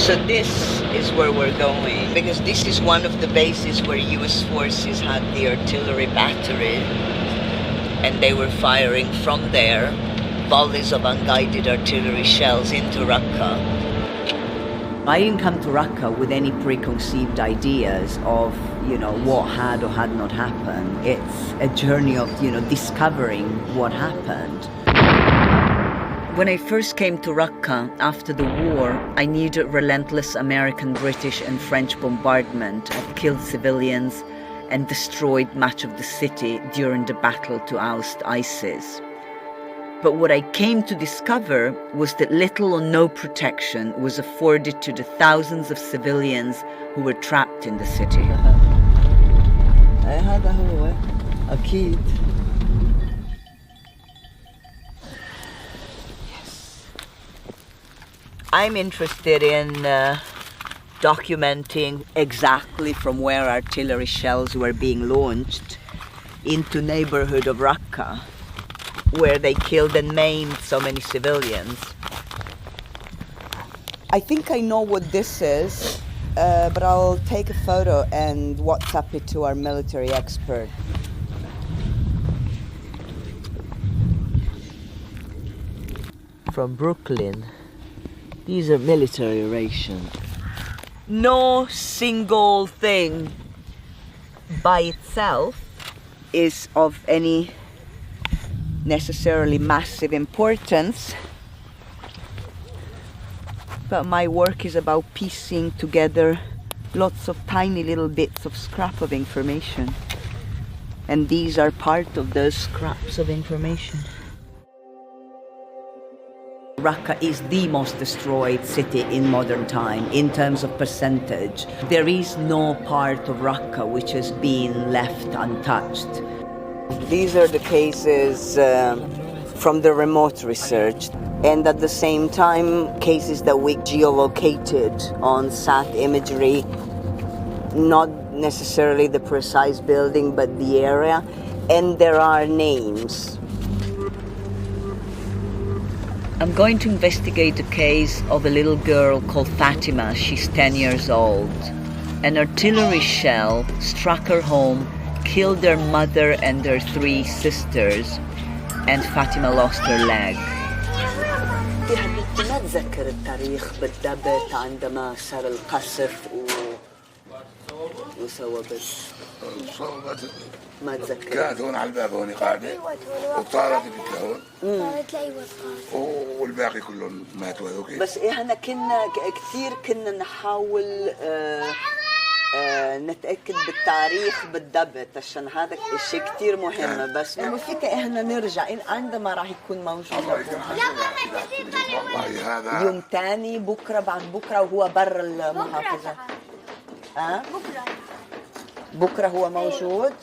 So this is where we're going, because this is one of the bases where US forces had the artillery battery, and they were firing from there volleys of unguided artillery shells into Raqqa. I didn't come to Raqqa with any preconceived ideas of, what had or had not happened. It's a journey of, discovering what happened. When I first came to Raqqa after the war, I knew that relentless American, British and French bombardment had killed civilians and destroyed much of the city during the battle to oust ISIS. But what I came to discover was that little or no protection was afforded to the thousands of civilians who were trapped in the city. هذا هو أكيد. I'm interested in documenting exactly from where artillery shells were being launched into neighborhood of Raqqa, where they killed and maimed so many civilians. I think I know what this is, but I'll take a photo and WhatsApp it to our military expert. From Brooklyn. These are military rations. No single thing by itself is of any necessarily massive importance, but my work is about piecing together lots of tiny little bits of scrap of information, and these are part of those scraps of information. Raqqa is the most destroyed city in modern time in terms of percentage. There is no part of Raqqa which has been left untouched. These are the cases from the remote research, and at the same time cases that we geolocated on sat imagery, not necessarily the precise building but the area, and there are names. I'm going to investigate the case of a little girl called Fatima. She's 10 years old. An artillery shell struck her home, killed their mother and their 3 sisters, and Fatima lost her leg. ما أتذكر التاريخ بالضبط عندما صار القصف وصوبت. ما أتذكر. كانت هون على الباب هون قاعدة وطارت بك هون. والباقي كلهم ماتوا هذوك. بس إحنا كنا كنا نحاول نتأكد بالتاريخ بالضبط عشان هذا الشيء كتير مهم، بس لما فيك إحنا نرجع عندما راح يكون موجود يوم تاني بكرة بعد بكرة وهو برا المحافظة. بكرة هو موجود.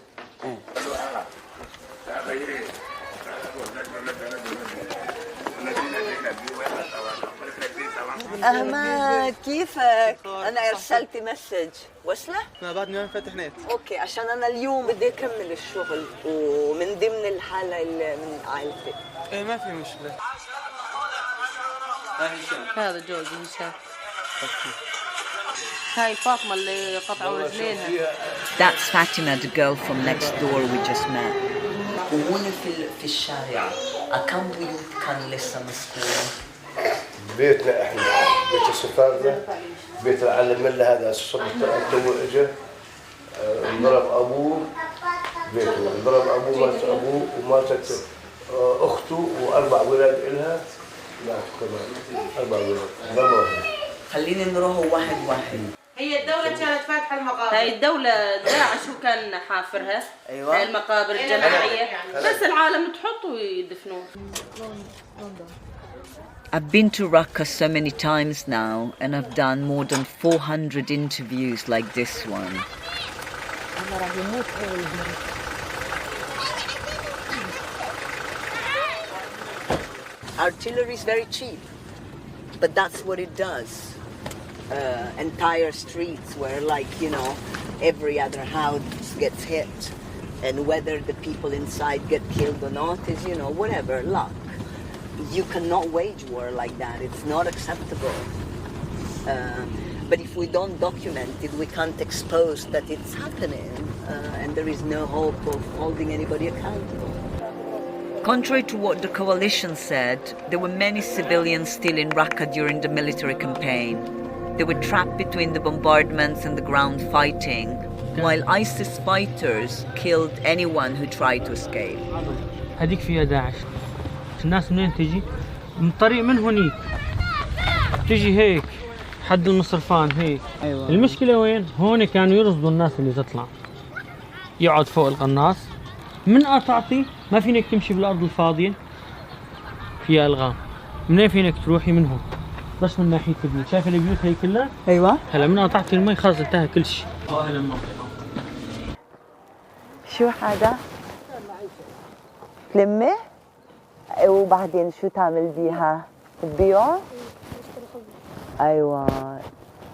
أحمد كيفك؟ أنا أرسلت مسج وصله؟ ما بعد ما فتح نت. أوكي عشان أنا اليوم بدي أكمل الشغل ومن ضمن الحالة من عائلتي. إيه ما في مشكلة. هذا جوزي هشام. هاي فاطمة اللي قطعوا رجلينها. That's Fatima, the girl from next door we just met. وهنا في الشارع كم بيوت كان لسه مسكونة؟ بيتنا احنا بيت السفارة، بيت العلم اللي هذا الصبح تو اجى انضرب ابوه بيته، انضرب ابوه مات ابوه وماتت اخته واربع اولاد الها ماتوا كمان 4 اولاد ضربوها. خلينا نروح واحد. هي الدولة كانت فاتحة المقابر. هاي الدولة داعش هو كان حافرها. أيوة. هاي المقابر الجماعية. بس العالم تحط ويدفنوه. I've been to Raqqa so many times now, and I've done more than 400 interviews like this one. Artillery is very cheap, but that's what it does. Entire streets where, like, every other house gets hit, and whether the people inside get killed or not is, whatever, luck. You cannot wage war like that. It's not acceptable. But if we don't document it, we can't expose that it's happening, and there is no hope of holding anybody accountable. Contrary to what the coalition said, there were many civilians still in Raqqa during the military campaign. They were trapped between the bombardments and the ground fighting, while ISIS fighters killed anyone who tried to escape. هذيك فيها داعش. الناس منين تجي؟ من طريق من هونيك. تجي هيك حد المصرفان هيك. أيوة. المشكلة وين؟ هون كانوا يرصدوا الناس اللي تطلع. يقعد فوق القناص. من قطعتي ما فينك تمشي بالأرض الفاضية. فيها ألغام. منين فينك تروحي؟ من هون. بس من ناحية البيوت، شايف البيوت هي كلها؟ ايوه. هلا من قطعتي المي خلص انتهى كل شيء. اهل المنطقة. شو هذا؟ تلمه؟ وبعدين شو تعمل بيها؟ تبيعه؟ ايوه.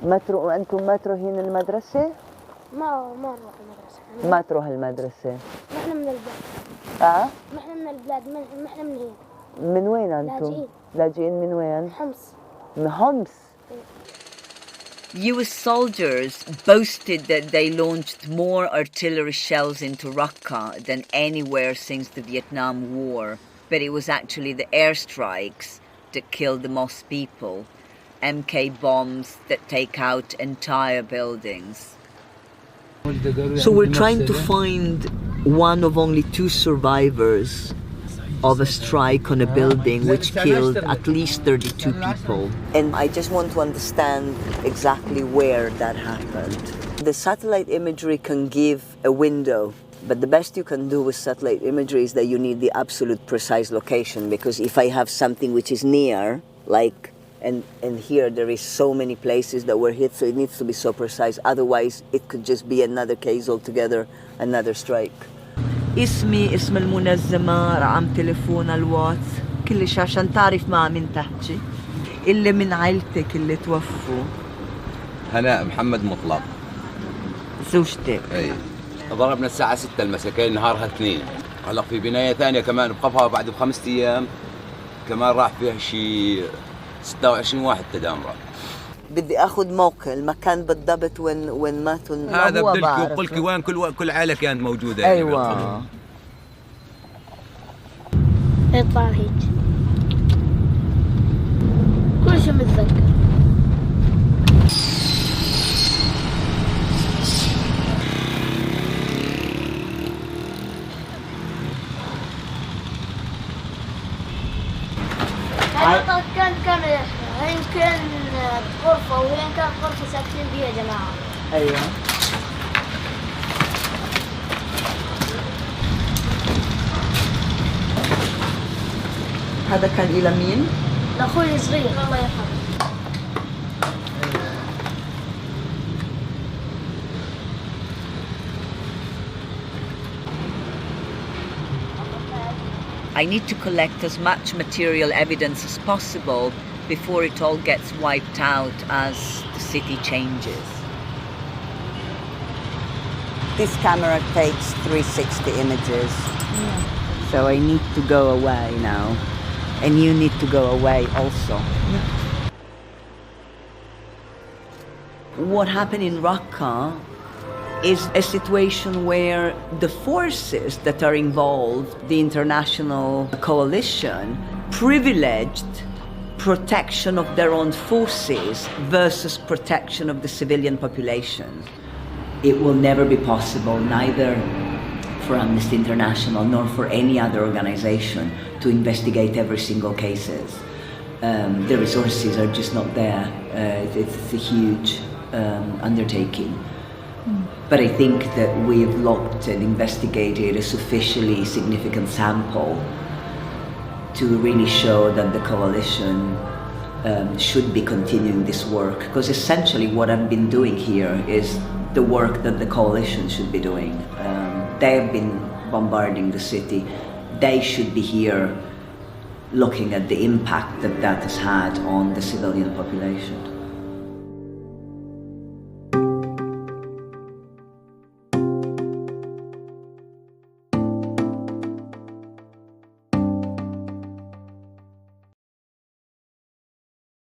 ما تروحوا انتم ما تروحين المدرسة؟ ما نروح المدرسة. ما تروح المدرسة. نحن من البلاد. نحن من البلاد، نحن من هين. من وين انتم؟ لاجئين من وين؟ حمص. من حمص. US soldiers boasted that they launched more artillery shells into Raqqa than anywhere since the Vietnam War, but it was actually the airstrikes that killed the most people, MK bombs that take out entire buildings. So we're trying to find one of only 2 survivors of a strike on a building which killed at least 32 people. And I just want to understand exactly where that happened. The satellite imagery can give a window, but the best you can do with satellite imagery is that you need the absolute precise location, because if I have something which is near, like, and here there is so many places that were hit, so it needs to be so precise, otherwise it could just be another case altogether, another strike. اسمي اسم المنظمة، رقم تليفون الواتس، كل شيء عشان تعرف مع مين تحكي. اللي من عيلتك اللي توفوا. هناء محمد مطلق. زوجتك. اي. ضربنا الساعة 6 المساء، كان نهارها 2. هلا في بناية ثانية كمان بقفها بعد ب5 أيام، كمان راح فيها شيء 26 واحد تدامرة. بدي اخذ موقع المكان بالضبط وين ماتوا. هذا بدي اقول لك وين كل عائله كانت موجوده. ايوه. يطلع هيك كل شيء متذكر. كان هين كان غرفة، وهين كان غرفة ساكنين فيها جماعة. أيوة. هذا كان إلى مين؟ لأخوي صغير الله يرحمه. I need to collect as much material evidence as possible before it all gets wiped out as the city changes. This camera takes 360 images. Yeah. So I need to go away now. And you need to go away also. Yeah. What happened in Raqqa is a situation where the forces that are involved, the international coalition, privileged protection of their own forces versus protection of the civilian population. It will never be possible, neither for Amnesty International nor for any other organization, to investigate every single cases. The resources are just not there. It's a huge undertaking. But I think that we've looked and investigated a sufficiently significant sample to really show that the coalition should be continuing this work. Because essentially what I've been doing here is the work that the coalition should be doing. They have been bombarding the city. They should be here looking at the impact that that has had on the civilian population.